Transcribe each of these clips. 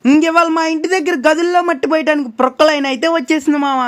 ఇంకెవాళ మా ఇంటి దగ్గర గదుల్లో మట్టి పోయడానికి ప్రొక్కలైన అయితే వచ్చేసింది మామ.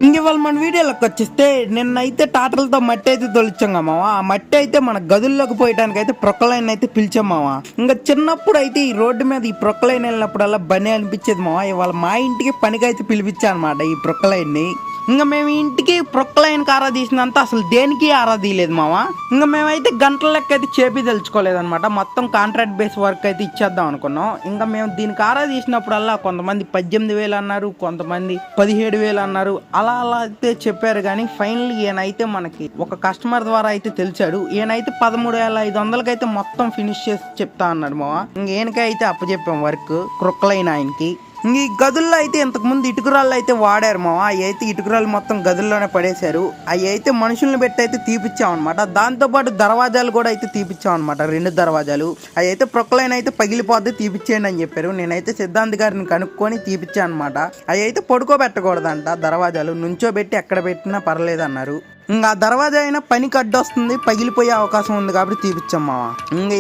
ఇంకెవాళ మన వీడియోలోకి వచ్చేస్తే నిన్నైతే టాటర్లతో మట్టి అయితే తొలిచాం మామ. ఆ మట్టి అయితే మన గదుల్లోకి పోయడానికి అయితే ప్రొక్కలైన అయితే పిలిచాం మామ. ఇంకా చిన్నప్పుడు అయితే ఈ రోడ్డు మీద ఈ ప్రొక్కలైన వెళ్ళినప్పుడల్లా బనే అనిపించేది మామ. ఇవాళ మా ఇంటికి పనికి అయితే పిలిపించా అనమాట ఈ ప్రొక్కలైన్ని. ఇంకా మేము ఇంటికి ప్రొక్కలైన్కి ఆరాధీసినంత అసలు దేనికి ఆరాధీయలేదు మామ. ఇంకా మేమైతే గంటల లెక్క అయితే చేపి తెలుసుకోలేదన్నమాట. మొత్తం కాంట్రాక్ట్ బేస్ వర్క్ అయితే ఇచ్చేద్దాం అనుకున్నాం. ఇంకా మేము దీనికి ఆరాధీసినప్పుడల్లా కొంతమంది 18,000 అన్నారు, కొంతమంది 17,000 అన్నారు. అలా అయితే చెప్పారు. కానీ ఫైనల్ ఈయనైతే మనకి ఒక కస్టమర్ ద్వారా అయితే తెలిసాడు. ఈయనైతే 13,500 అయితే మొత్తం ఫినిష్ చేసి చెప్తా అన్నాడు మామ. ఈయనకైతే అప్పచెప్పాం వర్క్ ప్రొక్కలైన ఆయనకి. ఈ గదుల్లో అయితే ఇంతకు ముందు ఇటుకురాళ్ళు అయితే వాడారు మామ. అవి అయితే ఇటుకురాళ్ళు మొత్తం గదుల్లోనే పడేశారు. అవి అయితే మనుషుల్ని పెట్టి అయితే తీపిచ్చాం అనమాట. దాంతోపాటు దర్వాజాలు కూడా అయితే తీపిచ్చాం అనమాట, 2 దర్వాజాలు. అవి అయితే ప్రొక్కలైన అయితే పగిలిపోద్ది తీపిచ్చేయండి అని చెప్పారు. నేనైతే సిద్ధాంత్ గారిని కనుక్కొని తీపిచ్చాను అనమాట. అవి అయితే పడుకోబెట్టకూడదంట, దర్వాజాలు నుంచోబెట్టి ఎక్కడ పెట్టినా పర్లేదు అన్నారు. ఇంకా దర్వాజా అయినా పనికి అడ్డొస్తుంది, పగిలిపోయే అవకాశం ఉంది కాబట్టి తీపిచ్చాం మామ. ఇంకా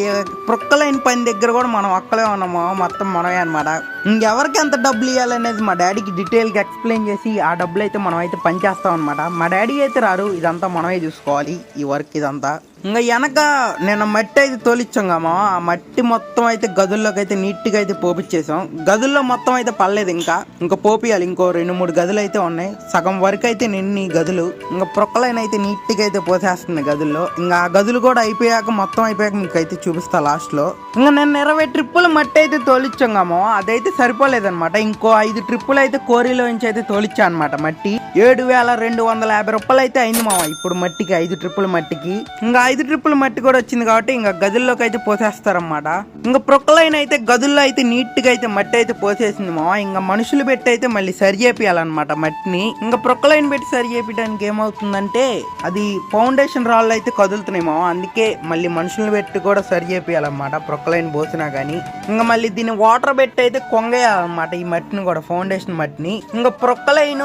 ప్రొక్కలైన పని దగ్గర కూడా మనం అక్కడే ఉన్నాం మామ, మొత్తం మనమే అనమాట. ఇంకెవరికి ఎంత డబ్బులు ఇవ్వాలనేది మా డాడీకి డీటెయిల్గా ఎక్స్ప్లెయిన్ చేసి ఆ డబ్బులు అయితే మనం అయితే పని చేస్తాం అనమాట. మా డాడీ అయితే రారు, ఇదంతా మనమే చూసుకోవాలి ఈ వర్క్ ఇదంతా. ఇంకా వెనక నేను మట్టి అయితే తోలిచ్చాం కామా. ఆ మట్టి మొత్తం అయితే గదుల్లోకి అయితే నీట్గా అయితే పోపిచ్చేసాం. గదుల్లో మొత్తం అయితే పర్లేదు, ఇంకా పోపియాలి. ఇంకో 2-3 గదులు అయితే ఉన్నాయి. సగం వరకు అయితే నిన్ని గదులు. ఇంకా ప్రొక్కలైన అయితే నీట్గా అయితే పోసేస్తుంది గదుల్లో. ఇంకా ఆ గదులు కూడా అయిపోయాక మొత్తం అయిపోయాక మీకు అయితే చూపిస్తా లాస్ట్ లో. ఇంకా నేను 20 ట్రిప్పులు మట్టి అయితే తోలిచ్చాం కామో. అదైతే సరిపోలేదనమాట. ఇంకో 5 ట్రిప్పులు అయితే కోరిలో నుంచి అయితే తోలిచ్చా అనమాట. మట్టి 7,250 రూపాయలు అయితే అయింది మామ ఇప్పుడు మట్టికి, 5 ట్రిప్పుల మట్టికి. ఇంకా 5 ట్రిప్పుల మట్టి కూడా వచ్చింది కాబట్టి ఇంకా గదుల్లోకి అయితే పోసేస్తారనమాట. ఇంకా ప్రొక్కలైన అయితే గదుల్లో అయితే నీట్గా అయితే మట్టి అయితే పోసేసింది మామ. ఇంకా మనుషులు పెట్టి అయితే మళ్ళీ సరి చేపియాలన్నమాట మట్టిని. ఇంకా ప్రొక్కలైన పెట్టి సరి చేపించడానికి ఏమవుతుందంటే అది ఫౌండేషన్ రాళ్ళు అయితే కదులుతున్నాయి మామ. అందుకే మళ్ళీ మనుషులను పెట్టి కూడా సరి చేపియాలన్నమాట ప్రొక్కలైన పోసినా కానీ. ఇంకా మళ్ళీ దీన్ని వాటర్ పెట్టి అయితే కొంగేయాలన్నమాట ఈ మట్టిని కూడా, ఫౌండేషన్ మట్టిని. ఇంకా ప్రొక్కలైన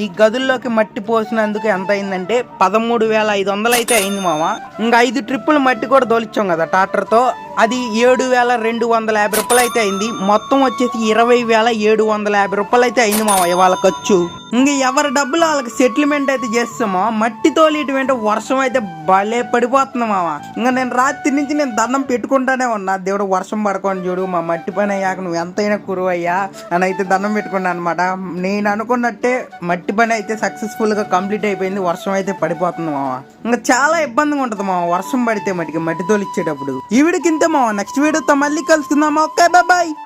ఈ గదుల్లోకి మట్టి పోసినందుకు ఎంత అయిందంటే 13,500 అయితే అయింది మామ. ఇంకా 5 ట్రిప్పులు మట్టి కూడా తోలిచ్చాం కదా ట్రాక్టర్తో, అది 7,250 రూపాయలు అయితే అయింది. మొత్తం వచ్చేసి 20,750 రూపాయలు అయితే అయింది మామ ఇవాళ ఖర్చు. ఇంక ఎవరి డబ్బులు వాళ్ళకి సెటిల్మెంట్ అయితే చేస్తామో. మట్టి తోలిటువంటి వర్షం అయితే భలే పడిపోతుంది మామ. ఇంకా నేను రాత్రి నుంచి నేను దండం పెట్టుకుంటానే ఉన్నా, దేవుడు వర్షం పడుకోండి చూడు, మా మట్టి పని అయ్యాక నువ్వు ఎంతైనా కురువయ్యా అని అయితే దండం పెట్టుకున్నాను అనమాట. నేను అనుకున్నట్టే మట్టి పని అయితే సక్సెస్ఫుల్ గా కంప్లీట్ అయిపోయింది. వర్షం అయితే పడిపోతుంది మామ. ఇంకా చాలా ఇబ్బందిగా ఉంటుంది మామ వర్షం పడితే మట్టి తోలిచ్చేటప్పుడు. ఈ వీడికి ఇంతే మామ. నెక్స్ట్ వీడియోతో మళ్ళీ కలుసుకుందామా. Okay bye.